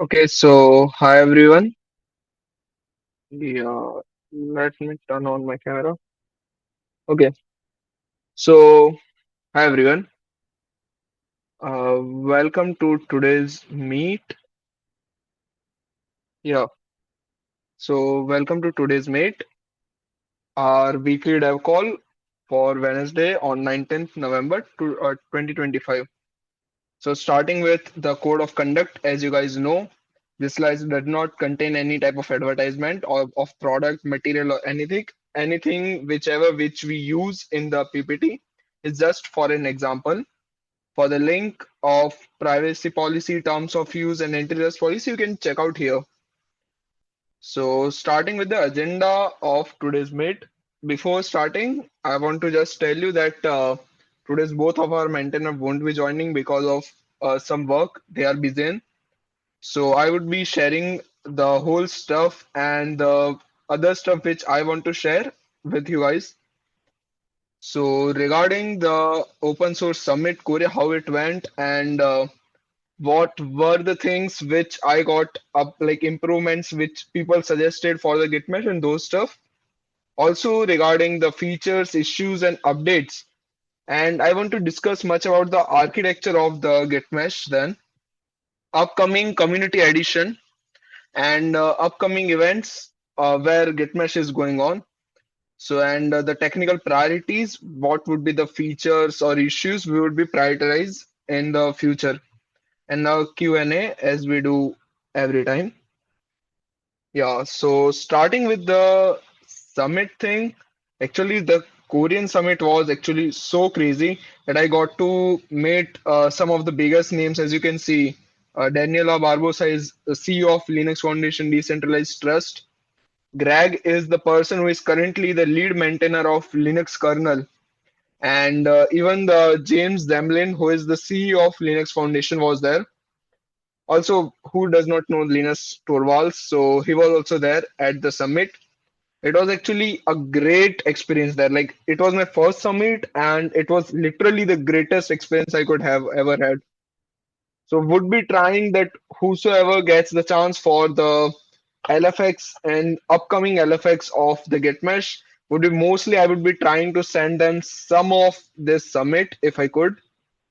Okay, so hi everyone. Yeah, let me turn on my camera. Okay, so hi everyone. Welcome to today's meet. Yeah, so welcome to today's meet, our weekly dev call for Wednesday on 19th November 2025. So starting with the code of conduct, as you guys know, this slide does not contain any type of advertisement or of product, material or anything. Anything whichever which we use in the PPT is just for an example. For the link of privacy policy, terms of use and antitrust policy, you can check out here. So starting with the agenda of today's meet. Before starting, I want to just tell you that today's both of our maintainer won't be joining because of some work they are busy in. So I would be sharing the whole stuff and the other stuff which I want to share with you guys. So regarding the open source summit, Korea, how it went and what were the things which I got up like improvements which people suggested for the GitMesh and those stuff. Also regarding the features, issues and updates. And I want to discuss much about the architecture of the GitMesh then, upcoming community edition and upcoming events where GitMesh is going on. So, and the technical priorities, what would be the features or issues we would be prioritize in the future. And now Q&A as we do every time. Yeah, so starting with the summit thing, actually the Korean summit was actually so crazy that I got to meet some of the biggest names. As you can see, Daniela Barbosa is the CEO of Linux Foundation Decentralized Trust. Greg is the person who is currently the lead maintainer of Linux kernel. And even the James Demlin, who is the CEO of Linux Foundation, was there. Also, who does not know Linus Torvalds? So he was also there at the summit. It was actually a great experience there. Like it was my first summit, and it was literally the greatest experience I could have ever had. So would be trying that whosoever gets the chance for the LFX and upcoming LFX of the GitMesh would be mostly I would be trying to send them some of this summit if I could.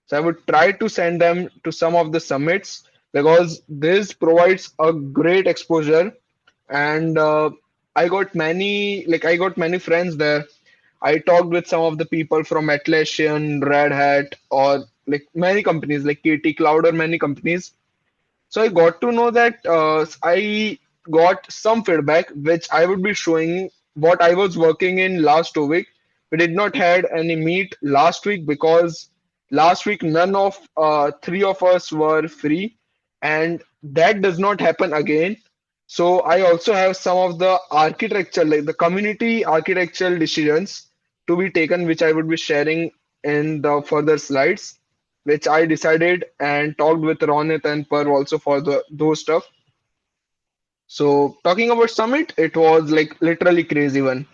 So I would try to send them to some of the summits because this provides a great exposure and I got many friends there. I talked with some of the people from Atlassian, Red Hat, or like many companies like KT Cloud or many companies. So I got to know that I got some feedback which I would be showing what I was working in last 2 week. We did not had any meet last week because last week none of three of us were free, and that does not happen again. So I also have some of the architecture, like the community architectural decisions to be taken, which I would be sharing in the further slides, which I decided and talked with Ronit and Perv also for the those stuff. So talking about Summit, it was like literally crazy one.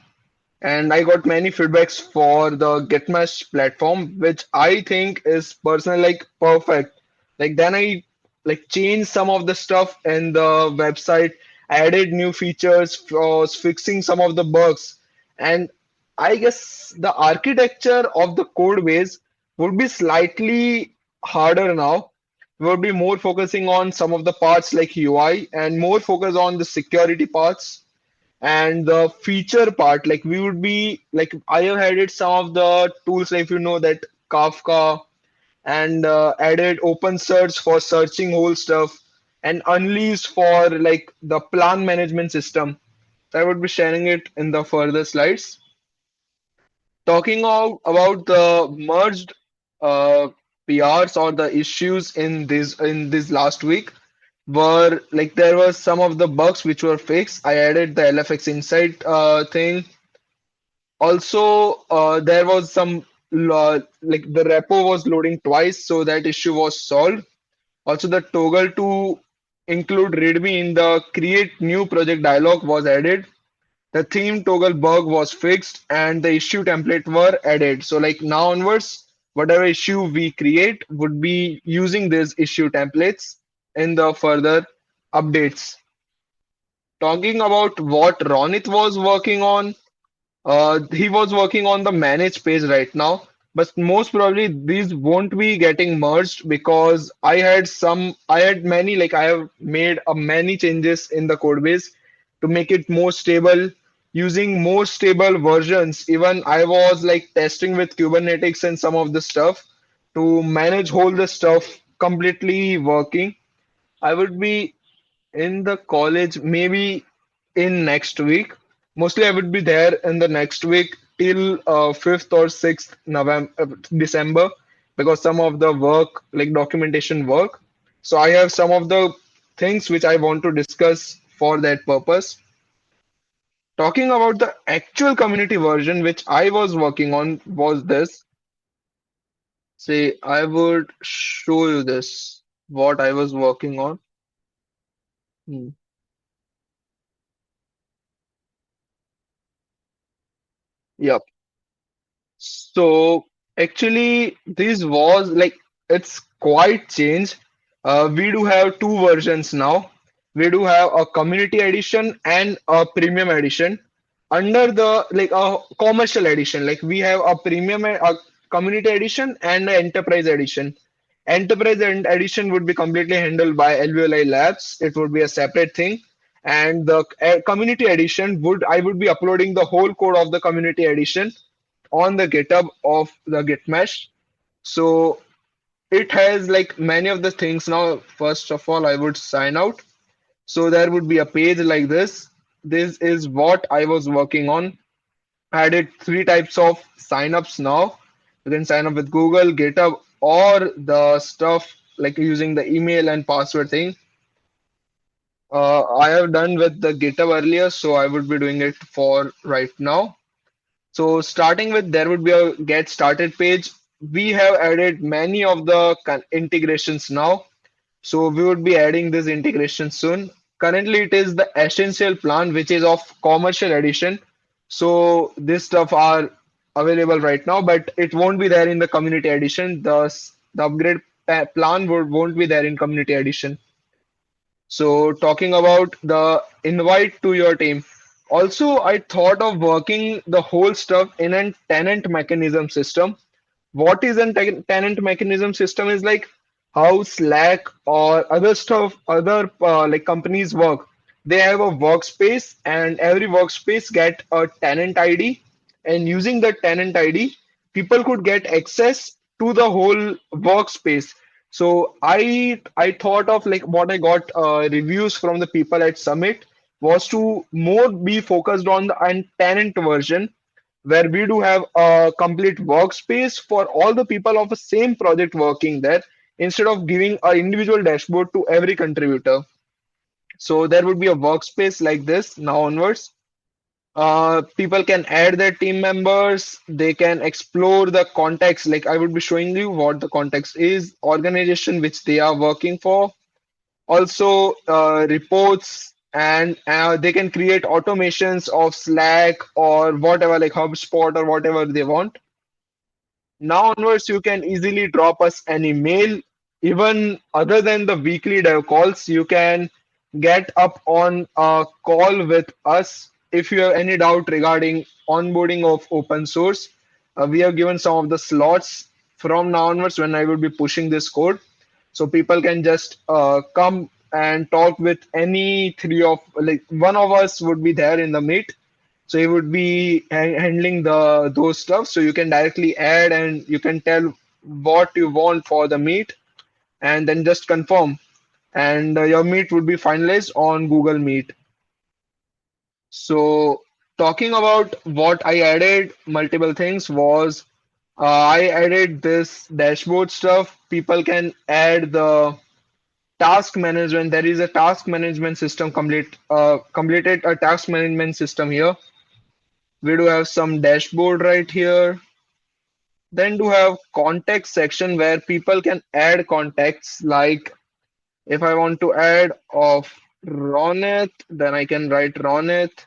And I got many feedbacks for the GitMesh platform, which I think is personally like perfect. Like then I like changed some of the stuff in the website, added new features, was fixing some of the bugs, and I guess the architecture of the code base would be slightly harder now. We would be more focusing on some of the parts like UI and more focus on the security parts and the feature part. Like we would be like I have added some of the tools like if you know that Kafka and added open search for searching whole stuff and unleashed for like the plan management system. So I would be sharing it in the further slides. Talking about the merged uh, PRs or the issues in this last week were like there was some of the bugs which were fixed. I added the LFX Insight thing. Also, there was some like the repo was loading twice, so that issue was solved. Also, the toggle to include README in the create new project dialog was added. The theme toggle bug was fixed and the issue template were added. So like now onwards, whatever issue we create would be using these issue templates in the further. updates. Talking about what Ronit was working on, he was working on the manage page right now, but most probably these won't be getting merged because I had many, like I have made many changes in the code base to make it more stable, using more stable versions. Even I was like testing with Kubernetes and some of the stuff to manage whole the stuff completely working. I would be in the college maybe in next week. Mostly I would be there in the next week till 5th or 6th November, December, because some of the work, like documentation work. So I have some of the things which I want to discuss for that purpose. Talking about the actual community version which I was working on was this. Say, I would show you this, what I was working on. Hmm. Yep. So actually, this was like it's quite changed. We do have two versions now. We do have a community edition and a premium edition. Under the like a commercial edition, like we have a premium a community edition and an enterprise edition. Enterprise and edition would be completely handled by LVLI Labs. It would be a separate thing. And the community edition would I would be uploading the whole code of the community edition on the GitHub of the GitMesh. So it has like many of the things now. First of all, I would sign out. So there would be a page like this. This is what I was working on. I added three types of signups now. You can sign up with Google, GitHub, or the stuff like using the email and password thing. I have done with the GitHub earlier, so I would be doing it for right now. So starting with there would be a get started page. We have added many of the integrations now. So we would be adding this integration soon. Currently it is the essential plan which is of commercial edition. So this stuff are available right now, but it won't be there in the community edition. The upgrade plan won't be there in community edition. So talking about the invite to your team. Also, I thought of working the whole stuff in a tenant mechanism system. What is a tenant mechanism system is like how Slack or other stuff, other like companies work. They have a workspace and every workspace get a tenant ID, and using the tenant ID, people could get access to the whole workspace. So I thought of like what I got reviews from the people at Summit was to more be focused on the tenant version where we do have a complete workspace for all the people of the same project working there instead of giving an individual dashboard to every contributor. So there would be a workspace like this now onwards. People can add their team members, they can explore the context. Like I would be showing you what the context is, organization which they are working for, also reports, and they can create automations of Slack or whatever, like HubSpot or whatever they want. Now onwards, you can easily drop us an email. Even other than the weekly dev calls, you can get up on a call with us if you have any doubt regarding onboarding of open source. We have given some of the slots from now onwards when I will be pushing this code. So people can just come and talk with any three of like one of us would be there in the meet, so he would be handling the those stuff. So you can directly add and you can tell what you want for the meet and then just confirm. And your meet would be finalized on Google Meet. So talking about what I added, multiple things was I added this dashboard stuff. People can add the task management. There is a task management system completed a task management system here. We do have some dashboard right here. Then do have context section where people can add contexts. Like if I want to add of Ronit, then I can write Ronit.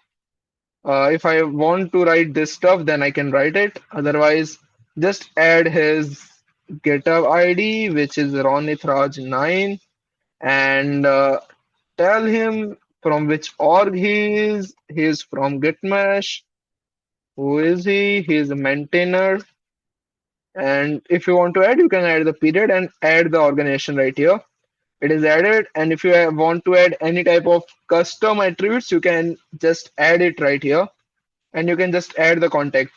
If I want to write this stuff, then I can write it. Otherwise, just add his GitHub ID, which is Ronit Raj 9, and tell him from which org he is. He is from GitMesh. Who is he? He is a maintainer. And if you want to add, you can add the period and add the organization right here. It is added. And if you want to add any type of custom attributes, you can just add it right here. And you can just add the contact.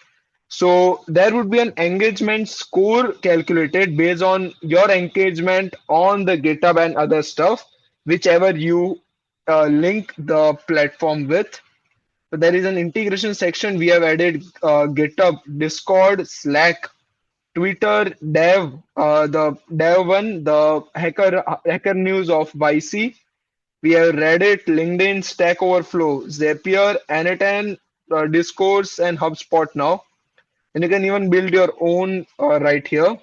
So there would be an engagement score calculated based on your engagement on the GitHub and other stuff, whichever you link the platform with. So there is an integration section. We have added GitHub, Discord, Slack, Twitter, Dev, the Dev one, the hacker news of YC. We have Reddit, LinkedIn, Stack Overflow, Zapier, Anytime, Discourse, and HubSpot now. And you can even build your own right here.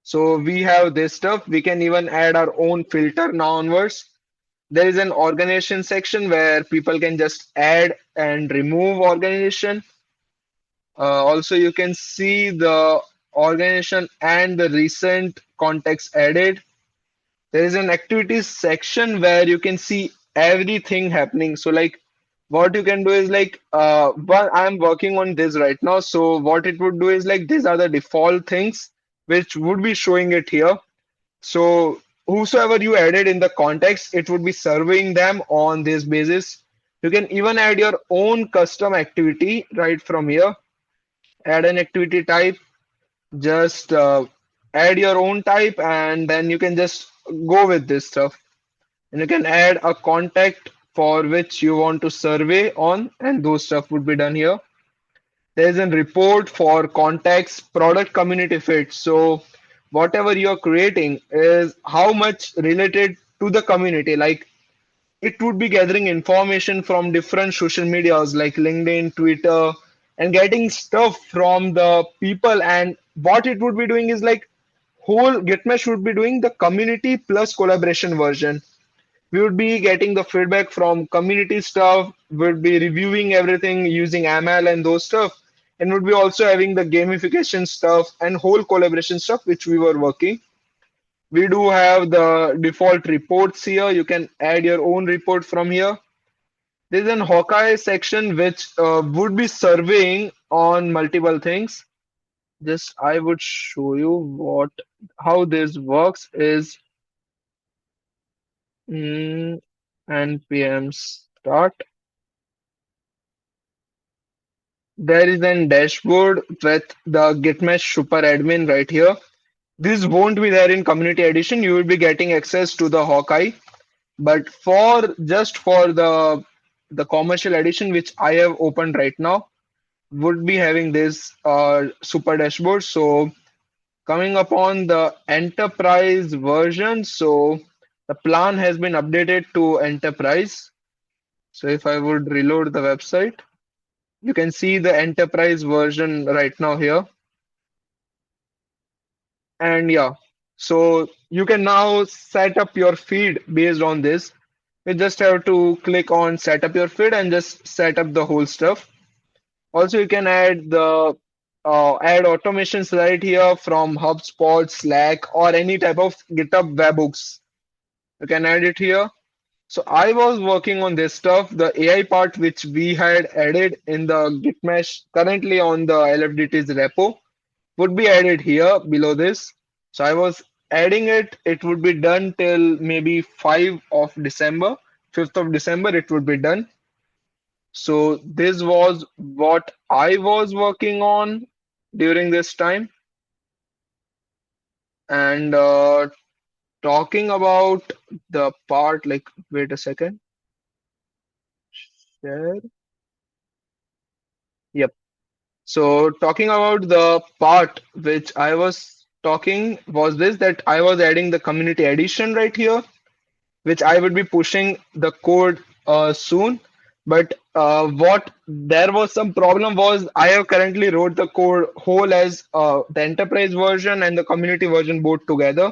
So we have this stuff. We can even add our own filter now onwards. There is an organization section where people can just add and remove organization. Also, you can see the organization and the recent context added. There is an activities section where you can see everything happening. So like what you can do is like well, I'm working on this right now. So what it would do is like these are the default things which would be showing it here. So whosoever you added in the context, it would be serving them on this basis. You can even add your own custom activity right from here. Add an activity type, just add your own type, and then you can just go with this stuff. And you can add a contact for which you want to survey on, and those stuff would be done here. There's a report for contacts, product community fit. So whatever you're creating is how much related to the community. Like it would be gathering information from different social medias like LinkedIn, Twitter, and getting stuff from the people. And what it would be doing is like whole GitMesh would be doing the community plus collaboration version. We would be getting the feedback from community stuff, would be reviewing everything using ML and those stuff, and would be also having the gamification stuff and whole collaboration stuff which we were working. We do have the default reports here. You can add your own report from here. There's an Hawkeye section which would be surveying on multiple things. Just I would show you what how this works is mm, npm start. There is a dashboard with the Gitmesh super admin right here. This won't be there in community edition. You will be getting access to the Hawkeye, but for just for the commercial edition, which I have opened right now, would be having this super dashboard. So coming upon the enterprise version, so the plan has been updated to enterprise. So if I would reload the website, you can see the enterprise version right now here. And yeah, so you can now set up your feed based on this. You just have to click on set up your feed and just set up the whole stuff. Also, you can add the add automations right here from HubSpot, Slack, or any type of GitHub webhooks. You can add it here. So I was working on this stuff, the AI part which we had added in the Gitmesh currently on the LFDT's repo would be added here below this. So I was adding it. It would be done till maybe 5 of December, 5th of December, it would be done. So this was what I was working on during this time. And talking about the part, like, wait a second, share. Yep. So talking about the part which I was talking was this that I was adding the community edition right here, which I would be pushing the code soon. But what there was some problem was I have currently wrote the code whole as the enterprise version and the community version both together.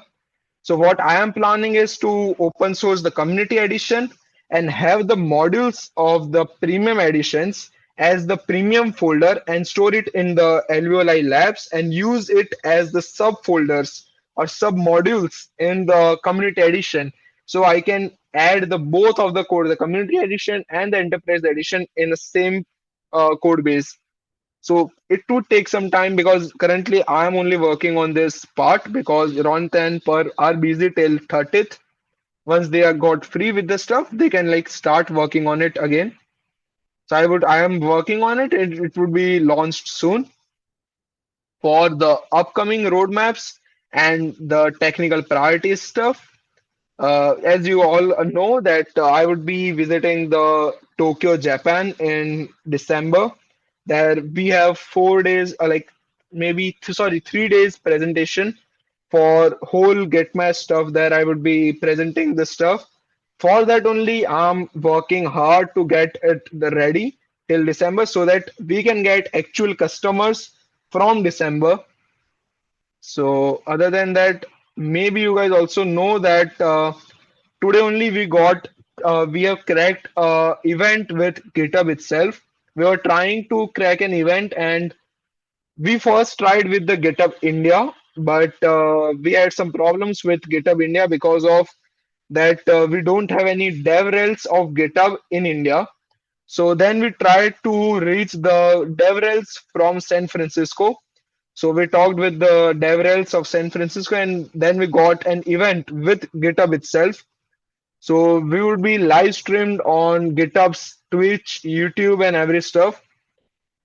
So what I am planning is to open source the community edition and have the modules of the premium editions as the premium folder and store it in the Alveoli labs and use it as the subfolders or sub modules in the community edition. so I can add the both of the code, the community edition and the enterprise edition in the same code base. So it would take some time because currently I am only working on this part because Ron and Per are busy till 30th. Once they are got free with the stuff, they can like start working on it again. So I am working on it. It would be launched soon for the upcoming roadmaps and the technical priorities stuff. As you all know that I would be visiting the Tokyo, Japan in December. There we have 4 days, like maybe sorry, 3 days presentation for whole GitMesh stuff. There I would be presenting the stuff. For that only, I'm working hard to get it ready till December so that we can get actual customers from December. So other than that, maybe you guys also know that today only we have cracked a event with GitHub itself. We were trying to crack an event and we first tried with the GitHub India, but we had some problems with GitHub India because of that we don't have any DevRels of GitHub in India. So then we tried to reach the DevRels from San Francisco. So we talked with the DevRels of San Francisco, and then we got an event with GitHub itself. So we would be live streamed on GitHub's Twitch, YouTube, and every stuff.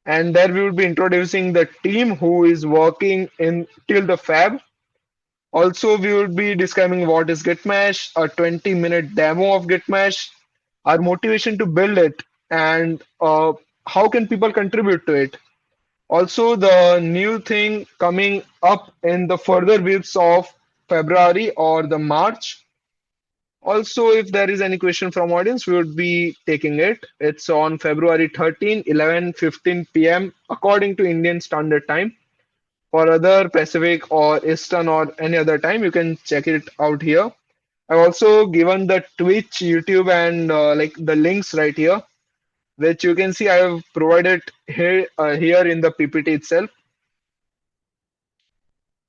And there we would be introducing the team who is working in till the fab. Also, we would be describing what is GitMesh, a 20-minute demo of GitMesh, our motivation to build it, and how can people contribute to it. Also, the new thing coming up in the further weeks of February or the March. Also, if there is any question from audience, we would be taking it. It's on February 13, 11:15 p.m. according to Indian Standard Time. For other Pacific or Eastern or any other time, you can check it out here. I've also given the Twitch, YouTube, and like the links right here, which you can see I have provided here in the PPT itself.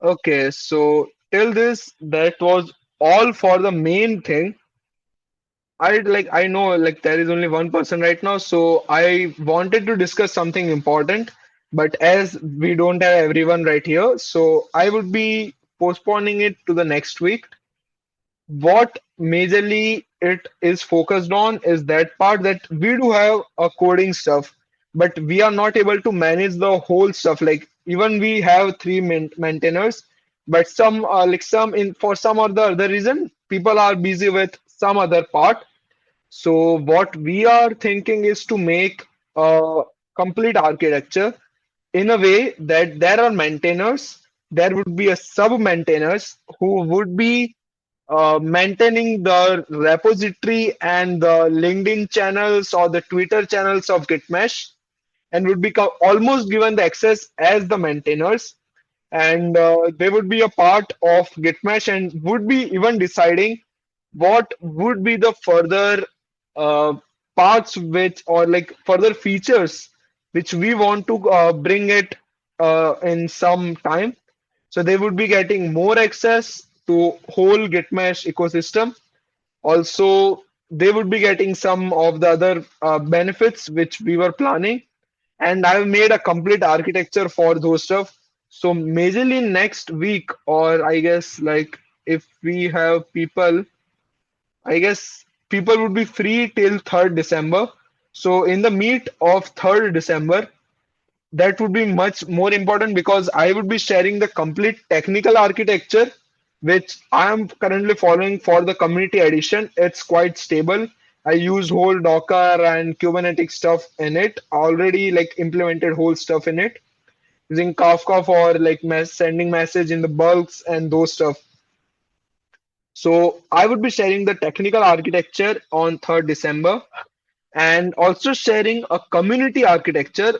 Okay, so till this, that was all for the main thing. I know like there is only one person right now, so I wanted to discuss something important, but as we don't have everyone right here, so I would be postponing it to the next week. What majorly it is focused on is that part that we do have a coding stuff, but we are not able to manage the whole stuff. Like even we have three maintainers, but some like some in for some or the other reason, people are busy with some other part. So what we are thinking is to make a complete architecture in a way that there are maintainers, there would be a sub-maintainers who would be maintaining the repository and the LinkedIn channels or the Twitter channels of GitMesh and would be almost given the access as the maintainers. And they would be a part of GitMesh and would be even deciding what would be the further uh, parts which or like further features which we want to bring it in some time. So they would be getting more access to whole GitMesh ecosystem. Also, they would be getting some of the other benefits which we were planning. And I've made a complete architecture for those stuff. So majorly next week, or I guess like if we have people, I guess people would be free till 3rd December. So in the meet of 3rd December, that would be much more important because I would be sharing the complete technical architecture, which I am currently following for the community edition. It's quite stable. I use whole Docker and Kubernetes stuff in it. Already like implemented whole stuff in it using Kafka for like sending message in the bulks and those stuff. So I would be sharing the technical architecture on 3rd December and also sharing a community architecture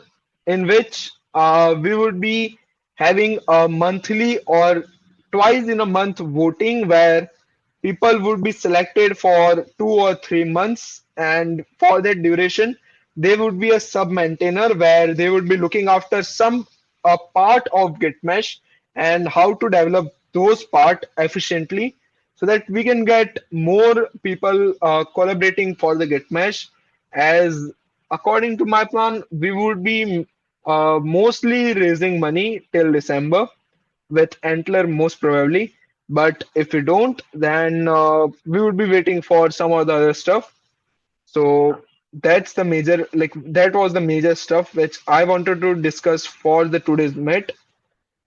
in which we would be having a monthly or twice in a month voting where people would be selected for 2 or 3 months and for that duration they would be a sub maintainer where they would be looking after some a part of gitmesh and how to develop those part efficiently so that we can get more people collaborating for the GitMesh. As according to my plan, we would be mostly raising money till December with Antler most probably. But if we don't, then we would be waiting for some of the other stuff. So that's the major, like that was the major stuff which I wanted to discuss for the today's meet.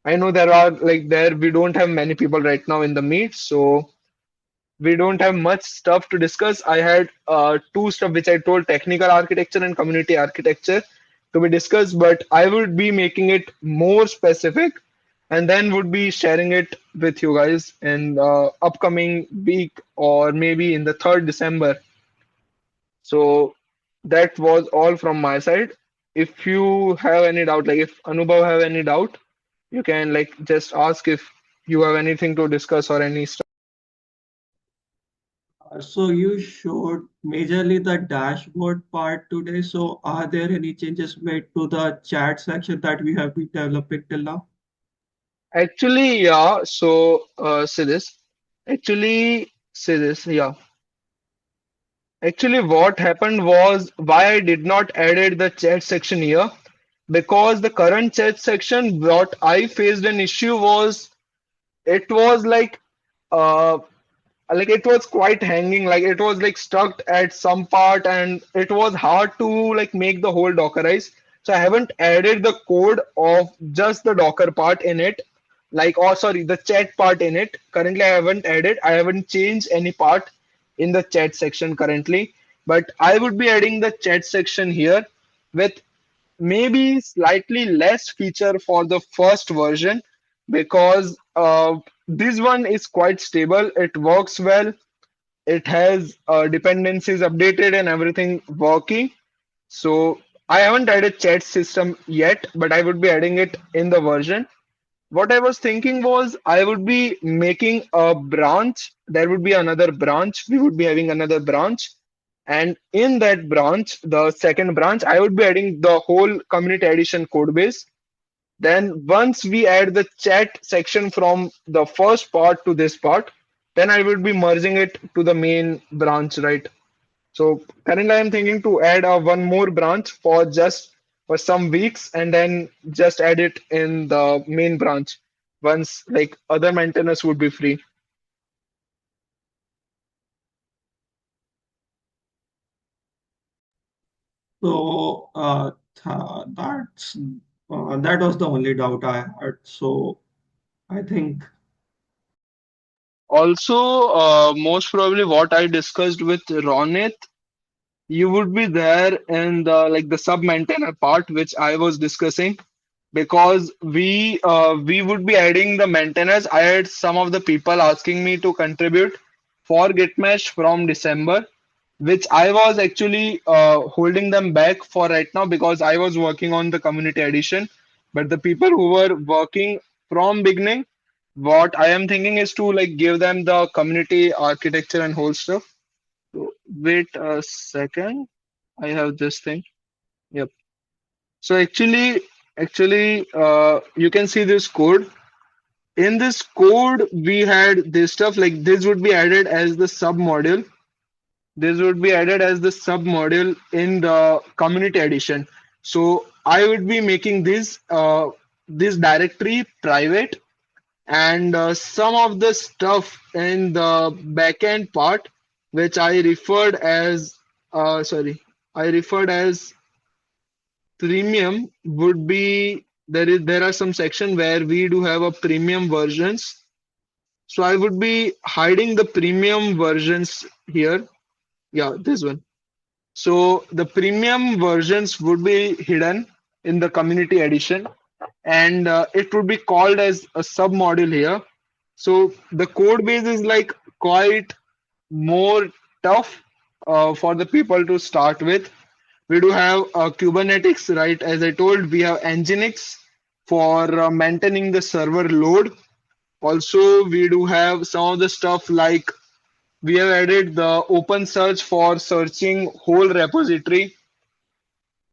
I know there are like there we don't have many people right now in the meet, so we don't have much stuff to discuss. I had two stuff which I told technical architecture and community architecture to be discussed, but I would be making it more specific and then would be sharing it with you guys in the upcoming week or maybe in the 3rd December. So that was all from my side. If you have any doubt, like if Anubhav have any doubt, you can like just ask if you have anything to discuss or any stuff. So you showed majorly the dashboard part today. So are there any changes made to the chat section that we have been developing till now? Actually, yeah. So say this. Actually, say this. Yeah. Actually, what happened was why I did not added the chat section here because the current chat section, what I faced an issue was it was like it was quite hanging, like it was like stuck at some part and it was hard to like make the whole dockerize. So I haven't added the code of just the docker part in it, like, oh sorry, the chat part in it. Currently I haven't changed any part in the chat section currently, but I would be adding the chat section here with maybe slightly less feature for the first version because this one is quite stable, it works well, it has dependencies updated and everything working. So I haven't added chat system yet, but I would be adding it in the version. What I was thinking was I would be making a branch. There would be another branch. We would be having another branch. And in that branch, the second branch, I would be adding the whole community edition code base. Then once we add the chat section from the first part to this part, then I would be merging it to the main branch, right? So currently I'm thinking to add one more branch for just for some weeks and then just add it in the main branch once like other maintainers would be free. So that was the only doubt I had. So I think Also, most probably what I discussed with Ronit, you would be there in the like the sub maintainer part which I was discussing because we would be adding the maintainers. I had some of the people asking me to contribute for Gitmesh from December, which I was actually holding them back for right now because I was working on the community edition. But the people who were working from beginning, what I am thinking is to like give them the community architecture and whole stuff. So wait a second. I have this thing. Yep. So actually, you can see this code. In this code, we had this stuff like this would be added as the sub module. This would be added as the sub module in the community edition. So I would be making this directory private and some of the stuff in the backend part, which I referred as I referred as premium would be there are some section where we do have a premium versions. So I would be hiding the premium versions here. Yeah, this one. So the premium versions would be hidden in the community edition and it would be called as a sub module here. So the code base is like quite more tough for the people to start with. We do have Kubernetes, right? As I told, we have Nginx for maintaining the server load. Also, we do have some of the stuff like we have added the open search for searching whole repository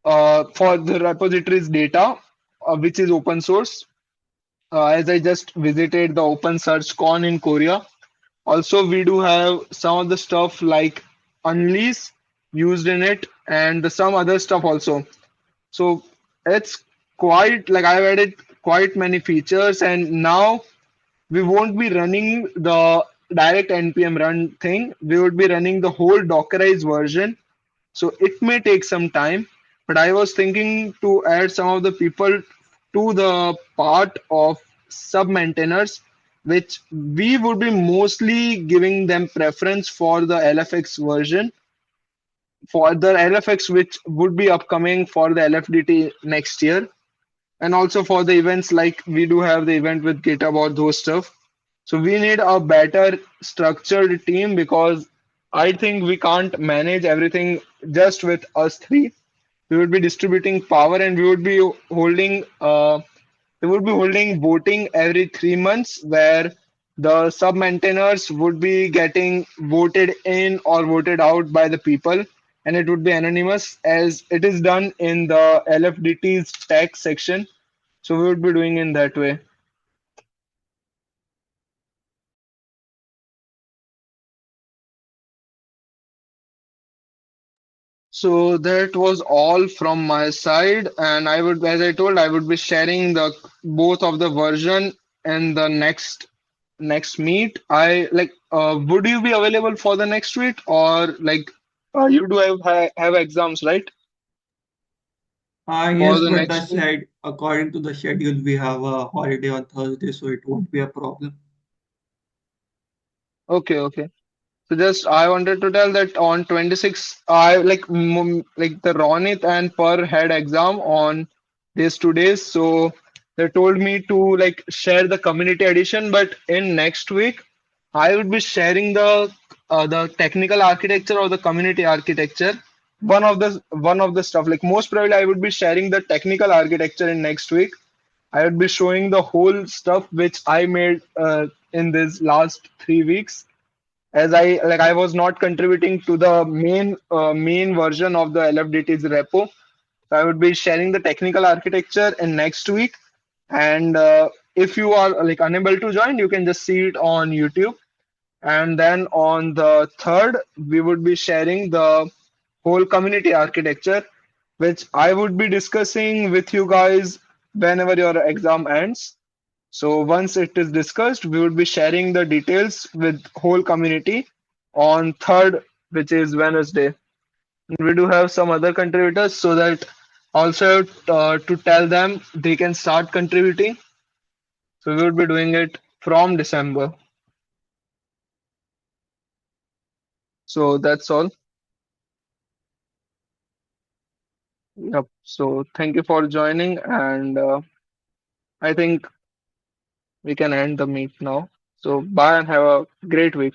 for the repository's data, which is open source. As I just visited the Open Search Con in Korea. Also, we do have some of the stuff like Unleash used in it and some other stuff also. So it's quite like I've added quite many features, and now we won't be running the direct npm run thing. We would be running the whole Dockerized version. So it may take some time, but I was thinking to add some of the people to the part of sub maintainers, which we would be mostly giving them preference for the LFX version, for the LFX which would be upcoming for the LFDT next year, and also for the events like we do have the event with GitHub or those stuff. So we need a better structured team because I think we can't manage everything just with us three. We would be distributing power, and we would be holding voting every 3 months where the sub maintainers would be getting voted in or voted out by the people, and it would be anonymous as it is done in the LFDT's tech section. So we would be doing in that way. So that was all from my side, and I would, as I told, I would be sharing the both of the version and the next meet. I like. Would you be available for the next week, or like you do have exams, right, for Yes, the but next week? according to the schedule, we have a holiday on Thursday, so it won't be a problem. Okay, okay. So just I wanted to tell that on 26, I like the Ronit and Per had exam on these 2 days. So they told me to like share the community edition, but in next week I would be sharing the technical architecture or the community architecture. One of the stuff like most probably I would be sharing the technical architecture in next week. I would be showing the whole stuff which I made in this last 3 weeks, as I was not contributing to the main version of the LFDT's repo. So I would be sharing the technical architecture in next week. And if you are like unable to join, you can just see it on YouTube. And then on the third, we would be sharing the whole community architecture, which I would be discussing with you guys whenever your exam ends. So once it is discussed, we would be sharing the details with whole community on third, which is Wednesday. And we do have some other contributors so that also to tell them they can start contributing. So we would be doing it from December. So that's all. Yep. So thank you for joining, and I think we can end the meet now. So bye and have a great week.